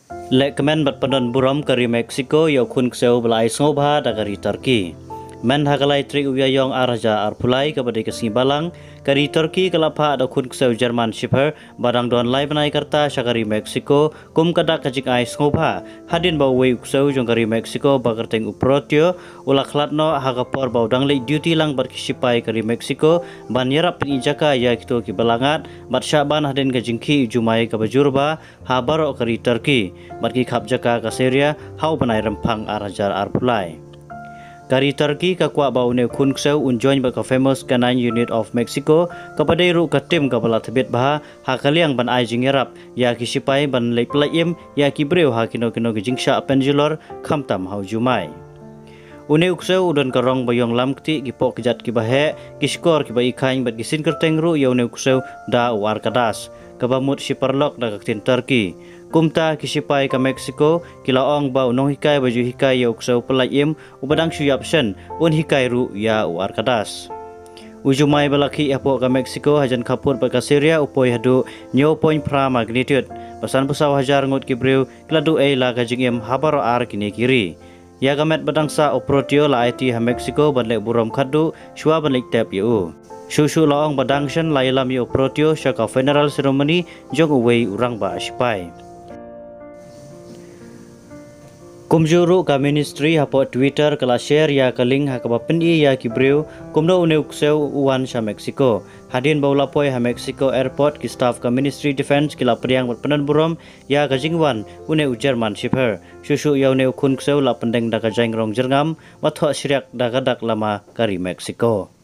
Lek kemen bat penon buram kari Meksiko yau kun kseu belai sngobha da kari Turki. Men hagalai tri uyayong araja arpulai kepada kesini balang kari Turki kelapa da kun kseu Jerman Shepherd badang don lai benai karta syakari Meksiko kum kada kajik ai sngobha hadin bau wei kseu jong kari Meksiko bagerteng uprotio ulaklatno hagapor bau dangli duty lang berkisipai kari Meksiko ban yerap penijaka ya kito ki balangat bat syaban hadin kajingki jumai kabajurba habaro kari Turki barki kapjaka kaseria hau benai rempang arajar arpulai. Kari Turki kakwa bau ne kun kseu unjoin baka famous canine unit of Mexico kepada ru katim kabala tebet baha hakaliang ban ai jingerap ya kisipai ban lei pelaim ya kibreu hakino kino gingsha pendulor khamtam hau jumai. Une ukseu udon karong bayong lamkti gipok kejat kibahe kiskor kibai kain bat gisin kerteng ru ya une ukseu da war kadas kabamut siparlok da kaktin Turki. Kumta kisipai ke Meksiko kilaong bau nong hikai baju hikai ya ukseu pelaim ubadang suyapsen un hikai ru ya war kadas. Ujumai balaki apo ke Meksiko hajan kapur baka Syria upoi hadu nyo point pra magnitude pasan pusaw hajar ngut kibreu kladu ei la kajing habaro ar kini kiri. Ya gamet badangsa oprotio la IT ha Meksiko banlek buram khadu shua banlek tep yu. Susu laong badangshan lailam yu oprotio syaka funeral ceremony jong uwei urang ba asipai. Kumjuru ka ministry hapo Twitter kala share ya kaling ha kabapendi ya kibreu kumdo une ukseu uwan sa Meksiko. Hadin baulapoi ha Meksiko airport ki staff ka ministry defense kila priang berpenan burom ya kajingwan une Jerman Shepherd. Susu ya une ukun kseu la pendeng da kajang rong jerngam watho siriak da kadak lama kari Meksiko.